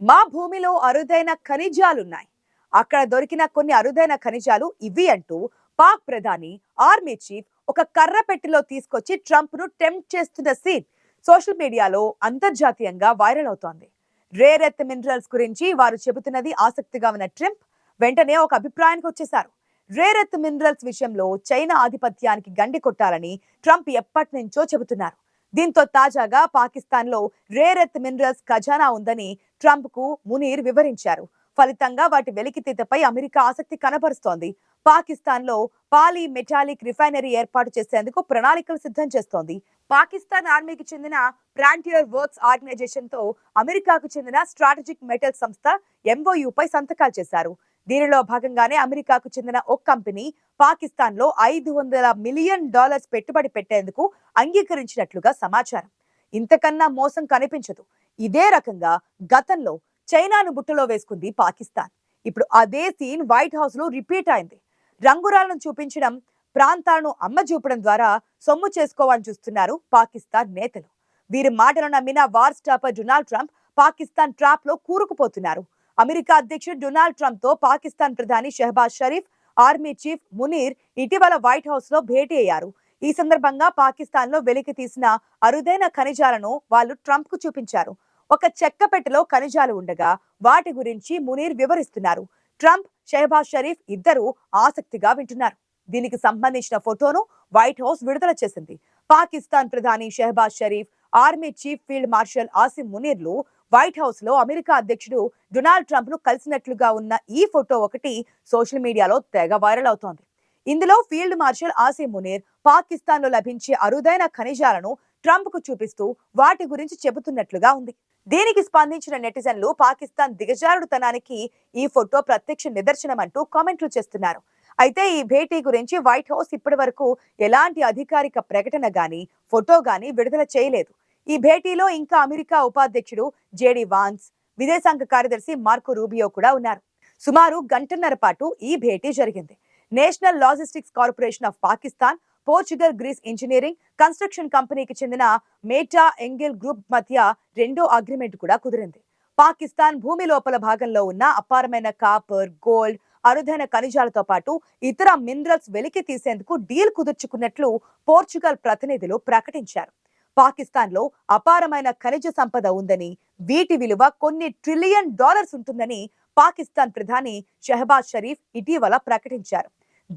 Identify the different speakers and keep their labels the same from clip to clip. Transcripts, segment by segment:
Speaker 1: మా భూమిలో అరుదైన ఖనిజాలున్నాయి. అక్కడ దొరికిన కొన్ని అరుదైన ఖనిజాలు ఇవి అంటూ పాక్ ప్రధాని ఆర్మీ చీఫ్ ఒక కర్ర పెట్టెలో తీసుకొచ్చి ట్రంప్ ను టెంప్ట్ చేస్తున్న సీన్ సోషల్ మీడియాలో అంతర్జాతీయంగా వైరల్ అవుతోంది. రేర్ ఎర్త్ మినరల్స్ గురించి వారు చెబుతున్నది ఆసక్తిగా ఉన్న ట్రంప్ వెంటనే ఒక అభిప్రాయానికి వచ్చేశారు. రేర్ ఎర్త్ మినరల్స్ విషయంలో చైనా ఆధిపత్యానికి గండి కొట్టాలని ట్రంప్ ఎప్పటి నుంచో చెబుతున్నారు. దీంతో తాజాగా పాకిస్తాన్ లో రేర్ ఎర్త్ మినరల్స్ ఖజానా ఉందని ట్రంప్ కు మునీర్ వివరించారు. ఫలితంగా వాటి వెలికితీతపై అమెరికా ఆసక్తి కనబరుస్తోంది. పాకిస్తాన్ లో పాలీ మెటాలిక్ రిఫైనరీ ఏర్పాటు చేసేందుకు ప్రణాళికలు సిద్ధం చేస్తోంది. పాకిస్తాన్ ఆర్మీకి చెందిన ఫ్రాంటియర్ వర్క్స్ ఆర్గనైజేషన్ తో అమెరికాకు చెందిన స్ట్రాటజిక్ మెటల్ సంస్థ MOU పై సంతకాలు చేశారు. దీనిలో భాగంగానే అమెరికాకు చెందిన ఒక కంపెనీ పాకిస్తాన్ లో $500 మిలియన్ పెట్టుబడి పెట్టేందుకు అంగీకరించినట్లుగా సమాచారం. ఇంతకన్నా మోసం కనిపించదు. ఇదే రకంగా గతంలో చైనాను బుట్టలో వేసుకుంది పాకిస్తాన్. ఇప్పుడు అదే సీన్ వైట్ హౌస్ లో రిపీట్ అయింది. రంగురాలను చూపించడం, ప్రాంతాలను అమ్మజూపడం ద్వారా సొమ్ము చేసుకోవాలని చూస్తున్నారు పాకిస్తాన్ నేతలు. వీరి మాటలను నమ్మిన war stopper Donald Trump Pakistan trap లో కూరుకుపోతున్నారు. అమెరికా అధ్యక్షుడు డొనాల్డ్ ట్రంప్ తో పాకిస్తాన్ ప్రధాని షెహబాజ్ షరీఫ్, ఆర్మీ చీఫ్ మునీర్ ఇటీవల వైట్ హౌస్ లో భేటీ అయ్యారు. ఈ సందర్భంగా పాకిస్తాన్ లో వెలికి తీసిన అరుదైన ఖనిజాలను వాళ్ళు ట్రంప్ కు చూపించారు. ఒక చెక్క పెట్టెలో ఖనిజాలు ఉండగా వాటి గురించి మునీర్ వివరిస్తున్నారు. ట్రంప్, షెహబాజ్ షరీఫ్ ఇద్దరు ఆసక్తిగా వింటున్నారు. దీనికి సంబంధించిన ఫోటోను వైట్ హౌస్ విడుదల చేసింది. పాకిస్తాన్ ప్రధాని Shehbaz Sharif, army chief field marshal Asim మునీర్లు వైట్ హౌస్ లో అమెరికా అధ్యక్షుడు డొనాల్డ్ ట్రంప్ ను కలిసినట్లుగా ఉన్న ఈ ఫోటో ఒకటి సోషల్ మీడియాలో తెగ వైరల్ అవుతోంది. ఇందులో ఫీల్డ్ మార్షల్ ఆసిమ్ మునీర్ పాకిస్తాన్ లో లభించే అరుదైన ఖనిజాలను ట్రంప్ కు చూపిస్తూ వాటి గురించి చెబుతున్నట్లుగా ఉంది. దీనికి స్పందించిన నెటిజన్లు పాకిస్తాన్ దిగజారుడుతనానికి ఈ ఫోటో ప్రత్యక్ష నిదర్శనం అంటూ కామెంట్లు చేస్తున్నారు. అయితే ఈ భేటీ గురించి వైట్ హౌస్ ఇప్పటి వరకు ఎలాంటి అధికారిక ప్రకటన గాని, ఫోటో గాని విడుదల చేయలేదు. ఈ భేటీలో ఇంకా అమెరికా ఉపాధ్యక్షుడు JD వాన్స్, విదేశాంగ కార్యదర్శి మార్కో రూబియో కూడా ఉన్నారు. సుమారు గంటన్నర పాటు ఈ భేటీ జరిగింది. National logistics corporation of Pakistan, Portugal Greece engineering construction కంపెనీకి చెందిన మేటా ఎంగిల్ గ్రూప్ మధ్య రెండో అగ్రిమెంట్ కూడా కుదిరింది. పాకిస్తాన్ భూమి లోపల భాగంలో ఉన్న అపారమైన కాపర్, గోల్డ్, అరుదైన ఖనిజాలతో పాటు ఇతర మినరల్స్ వెలికి తీసేందుకు డీల్ కుదుర్చుకున్నట్లు పోర్చుగల్ ప్రతినిధులు ప్రకటించారు. పాకిస్తాన్ లో అపారమైన ఖనిజ సంపద ఉందని, వీటి విలువ కొన్ని $1 ట్రిలియన్ ఉంటుందని పాకిస్తాన్ ప్రధాని షెహబాజ్ షరీఫ్ ఇటీవల ప్రకటించారు.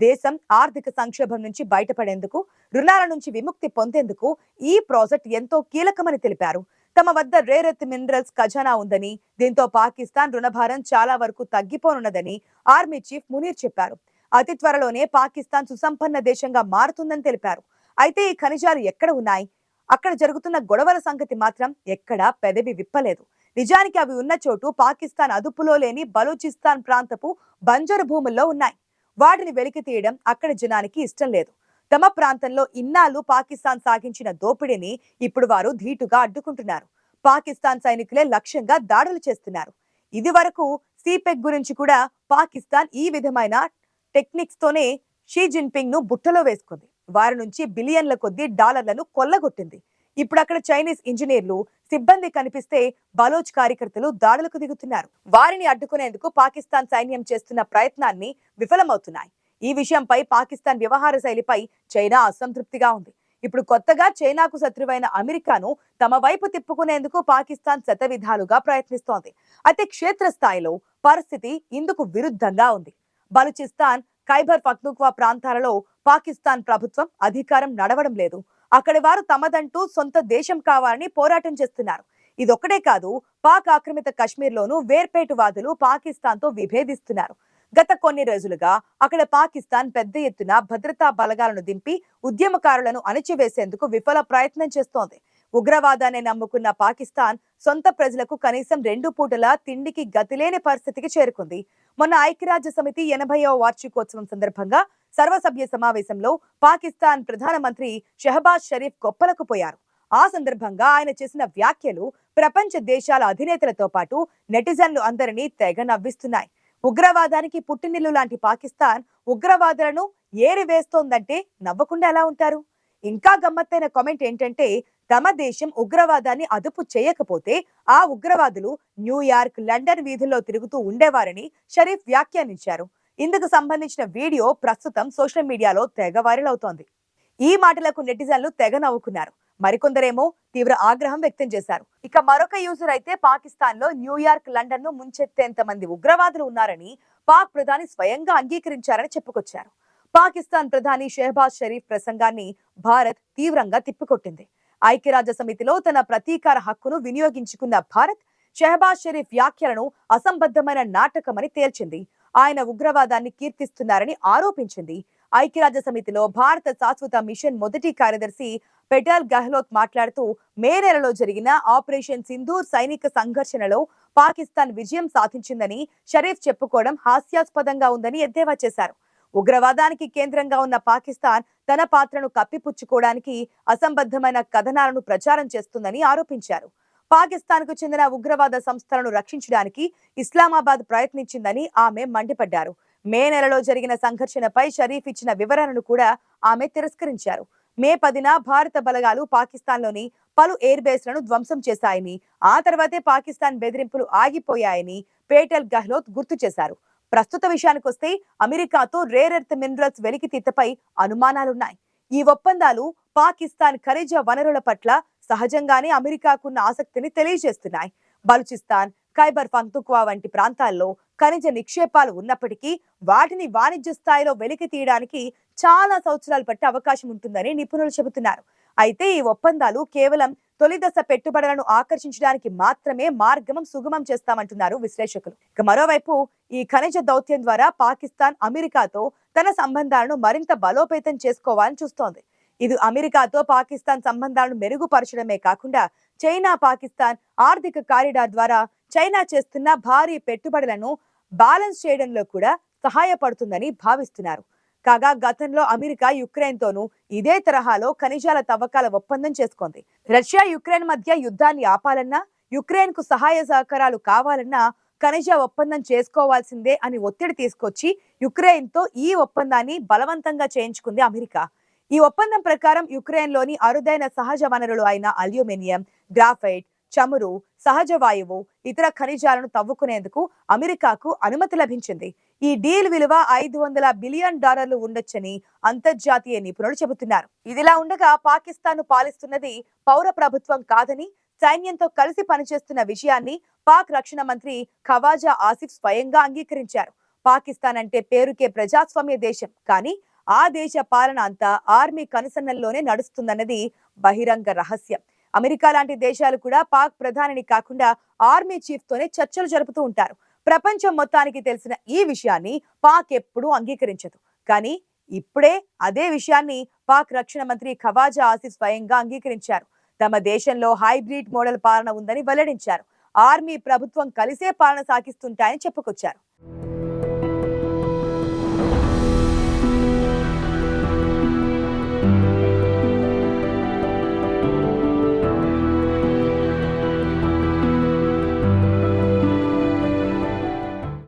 Speaker 1: దేశం ఆర్థిక సంక్షోభం నుంచి బయటపడేందుకు, రుణాల నుంచి విముక్తి పొందేందుకు ఈ ప్రాజెక్ట్ ఎంతో కీలకమని తెలిపారు. తమ వద్ద రేర్ ఎర్త్ మినరల్స్ ఖజానా ఉందని, దీంతో పాకిస్తాన్ రుణభారం చాలా వరకు తగ్గిపోనున్నదని ఆర్మీ చీఫ్ మునీర్ చెప్పారు. అతి త్వరలోనే పాకిస్తాన్ సుసంపన్న దేశంగా మారుతుందని తెలిపారు. అయితే ఈ ఖనిజాలు ఎక్కడ ఉన్నాయి, అక్కడ జరుగుతున్న గొడవల సంగతి మాత్రం ఎక్కడా పెదవి విప్పలేదు. నిజానికి అవి ఉన్న చోటు పాకిస్తాన్ అదుపులో లేని బలూచిస్తాన్ ప్రాంతపు బంజరు భూముల్లో ఉన్నాయి. వాటిని వెలికి తీయడం అక్కడి జనానికి ఇష్టం లేదు. తమ ప్రాంతంలో ఇన్నాళ్లు పాకిస్తాన్ సాగించిన దోపిడీని ఇప్పుడు వారు ధీటుగా అడ్డుకుంటున్నారు. పాకిస్తాన్ సైనికులే లక్ష్యంగా దాడులు చేస్తున్నారు. ఇది వరకు సిపెక్ గురించి కూడా పాకిస్తాన్ ఈ విధమైన టెక్నిక్స్ తోనే షీ జిన్పింగ్ ను బుట్టలో వేసుకుంది. వారి నుంచి బిలియన్ల కొద్దీ డాలర్లను కొల్లగొట్టింది. ఇప్పుడు అక్కడ చైనీస్ ఇంజనీర్లు, సిబ్బంది కనిపిస్తే బలోచ్ కార్యకర్తలు దాడులకు దిగుతున్నారు. వారిని అడ్డుకునేందుకు పాకిస్తాన్ సైన్యం చేస్తున్న ప్రయత్నాన్ని విఫలమవుతున్నాయి. ఈ విషయంపై పాకిస్తాన్ వ్యవహార శైలిపై చైనా అసంతృప్తిగా ఉంది. ఇప్పుడు కొత్తగా చైనాకు శత్రువైన అమెరికాను తమ వైపు తిప్పుకునేందుకు పాకిస్తాన్ శతవిధాలుగా ప్రయత్నిస్తోంది. అయితే క్షేత్రస్థాయిలో పరిస్థితి ఇందుకు విరుద్ధంగా ఉంది. బలూచిస్తాన్, ఖైబర్ పఖ్తూన్ఖ్వా ప్రాంతాలలో పాకిస్తాన్ ప్రభుత్వం అధికారం నడవడం లేదు. అక్కడి వారు తమదంటూ సొంత దేశం కావాలని పోరాటం చేస్తున్నారు. ఇదొక్కటే కాదు, పాక్ ఆక్రమిత కశ్మీర్లోనూ వేర్పేటువాదులు పాకిస్తాన్తో విభేదిస్తున్నారు. గత కొన్ని రోజులుగా అక్కడ పాకిస్తాన్ పెద్ద ఎత్తున భద్రతా బలగాలను దింపి ఉద్యమకారులను అణచివేసేందుకు విఫల ప్రయత్నం చేస్తోంది. ఉగ్రవాదాన్ని నమ్ముకున్న పాకిస్తాన్ సొంత ప్రజలకు కనీసం 2 పూటల తిండికి గతిలేని పరిస్థితికి చేరుకుంది. మొన్న ఐక్యరాజ్య సమితి 80వ వార్షికోత్సవం సందర్భంగా సర్వసభ్య సమావేశంలో పాకిస్తాన్ ప్రధానమంత్రి షెహబాజ్ షరీఫ్ గొప్పలకు పోయారు. ఆ సందర్భంగా ఆయన చేసిన వ్యాఖ్యలు ప్రపంచ దేశాల అధినేతలతో పాటు నెటిజన్లు అందరినీ తెగ నవ్విస్తున్నాయి. ఉగ్రవాదానికి పుట్టినిల్లు లాంటి పాకిస్తాన్ ఉగ్రవాదులను ఏరివేస్తోందంటే నవ్వకుండా ఎలా ఉంటారు? ఇంకా గమ్మత్తైన కామెంట్ ఏంటంటే, తమ దేశం ఉగ్రవాదాన్ని అదుపు చేయకపోతే ఆ ఉగ్రవాదులు న్యూయార్క్, లండన్ వీధుల్లో తిరుగుతూ ఉండేవారని షరీఫ్ వ్యాఖ్యానించారు. ఇందుకు సంబంధించిన వీడియో ప్రస్తుతం సోషల్ మీడియాలో తెగ వైరల్ అవుతోంది. ఈ మాటలకు నెటిజన్లు తెగ నవ్వుకున్నారు. మరికొందరేమో తీవ్ర ఆగ్రహం వ్యక్తం చేశారు. ఇక మరొక యూజర్ అయితే పాకిస్తాన్ లో న్యూయార్క్, లండన్ ను ముంచెత్తేంత మంది ఉగ్రవాదులు ఉన్నారని పాక్ ప్రధాని స్వయంగా అంగీకరించారని చెప్పుకొచ్చారు. పాకిస్తాన్ ప్రధాని షెహబాజ్ షరీఫ్ ప్రసంగాన్ని భారత్ తీవ్రంగా తిప్పికొట్టింది. ఐక్యరాజ్య సమితిలో తన ప్రతీకార హక్కును వినియోగించుకున్న భారత్ షెహబాజ్ షరీఫ్ వ్యాఖ్యలను అసంబద్ధమైన నాటకమని తేల్చింది. ఆయన ఉగ్రవాదాన్ని కీర్తిస్తున్నారని ఆరోపించింది. ఐక్యరాజ్య సమితిలో భారత శాశ్వత మిషన్ మొదటి కార్యదర్శి పెటల్ గెహ్లోట్ మాట్లాడుతూ మే నెలలో జరిగిన ఆపరేషన్ సింధూర్ సైనిక సంఘర్షణలో పాకిస్తాన్ విజయం సాధించిందని షరీఫ్ చెప్పుకోవడం హాస్యాస్పదంగా ఉందని ఎద్దేవా చేశారు. ఉగ్రవాదానికి కేంద్రంగా ఉన్న పాకిస్తాన్ తన పాత్రను కప్పిపుచ్చుకోవడానికి అసంబద్ధమైన కథనాలను ప్రచారం చేస్తుందని ఆరోపించారు. పాకిస్తాన్ కు చెందిన ఉగ్రవాద సంస్థలను రక్షించడానికి ఇస్లామాబాద్ ప్రయత్నించిందని ఆమె మండిపడ్డారు. మే నెలలో జరిగిన సంఘర్షణపై షరీఫ్ ఇచ్చిన వివరణను కూడా ఆమె తిరస్కరించారు. మే 10న భారత బలగాలు పాకిస్తాన్లోని పలు ఎయిర్ బేస్లను ధ్వంసం చేశాయని, ఆ తర్వాతే పాకిస్తాన్ బెదిరింపులు ఆగిపోయాయని పేటల్ గెహ్లోట్ గుర్తు చేశారు. ప్రస్తుత విషయానికొస్తే అమెరికాతో రేర్ ఎర్త్ మినరల్స్ వెలికితీతపై అనుమానాలున్నాయి. ఈ ఒప్పందాలు పాకిస్తాన్ ఖనిజ వనరుల పట్ల సహజంగానే అమెరికాకున్న ఆసక్తిని తెలియజేస్తున్నాయి. బలూచిస్తాన్, ఖైబర్ పఖ్తూన్ఖ్వా వంటి ప్రాంతాల్లో ఖనిజ నిక్షేపాలు ఉన్నప్పటికీ వాటిని వాణిజ్య స్థాయిలో వెలికి తీయడానికి చాలా సంవత్సరాలు పట్టే అవకాశం ఉంటుందని నిపుణులు చెబుతున్నారు. అయితే ఈ ఒప్పందాలు కేవలం తొలిదశ పెట్టుబడులను ఆకర్షించడానికి మాత్రమే మార్గం సుగమం చేస్తామంటున్నారు విశ్లేషకులు. ఇక మరోవైపు ఈ ఖనిజ దౌత్యం ద్వారా పాకిస్తాన్ అమెరికాతో తన సంబంధాలను మరింత బలోపేతం చేసుకోవాలని చూస్తోంది. ఇది అమెరికాతో పాకిస్తాన్ సంబంధాలను మెరుగుపరచడమే కాకుండా చైనా పాకిస్తాన్ ఆర్థిక కారిడార్ ద్వారా చైనా చేస్తున్న భారీ పెట్టుబడులను బ్యాలెన్స్ చేయడంలో కూడా సహాయపడుతుందని భావిస్తున్నారు. కాగా గతంలో అమెరికా యుక్రెయిన్ తోనూ ఇదే తరహాలో ఖనిజాల తవ్వకాల ఒప్పందం చేసుకుంది. రష్యా, యుక్రెయిన్ మధ్య యుద్ధాన్ని ఆపాలన్నా, యుక్రెయిన్ కు సహాయ సహకారాలు కావాలన్నా ఖనిజ ఒప్పందం చేసుకోవాల్సిందే అని ఒత్తిడి తీసుకొచ్చి యుక్రెయిన్ తో ఈ ఒప్పందాన్ని బలవంతంగా చేయించుకుంది అమెరికా. ఈ ఒప్పందం ప్రకారం యుక్రెయిన్ లోని అరుదైన సహజ వనరులు అయిన అల్యూమినియం, గ్రాఫైట్, చమురు, సహజ వాయువు, ఇతర ఖనిజాలను తవ్వుకునేందుకు అమెరికాకు అనుమతి లభించింది. ఈ డీల్ విలువ $500 బిలియన్ ఉండొచ్చని అంతర్జాతీయ నిపుణులు చెబుతున్నారు. ఇదిలా ఉండగా పాకిస్తాన్ ను పాలిస్తున్నది పౌర ప్రభుత్వం కాదని, సైన్యంతో కలిసి పనిచేస్తున్న విషయాన్ని పాక్ రక్షణ మంత్రి ఖవాజా ఆసిఫ్ స్వయంగా అంగీకరించారు. పాకిస్తాన్ అంటే పేరుకే ప్రజాస్వామ్య దేశం, కానీ ఆ దేశ పాలన అంతా ఆర్మీ కనుసన్నల్లోనే నడుస్తుందన్నది బహిరంగ రహస్యం. అమెరికా లాంటి దేశాలు కూడా పాక్ ప్రధానిని కాకుండా ఆర్మీ చీఫ్ తోనే చర్చలు జరుపుతూ ఉంటారు. ప్రపంచం మొత్తానికి తెలిసిన ఈ విషయాన్ని పాక్ ఎప్పుడూ అంగీకరించదు. కానీ ఇప్పుడే అదే విషయాన్ని పాక్ రక్షణ మంత్రి ఖవాజా ఆసిఫ్ స్వయంగా అంగీకరించారు. తమ దేశంలో హైబ్రిడ్ మోడల్ పాలన ఉందని వెల్లడించారు. ఆర్మీ ప్రభుత్వం కలిసే పాలన సాగిస్తుంటాయని చెప్పుకొచ్చారు.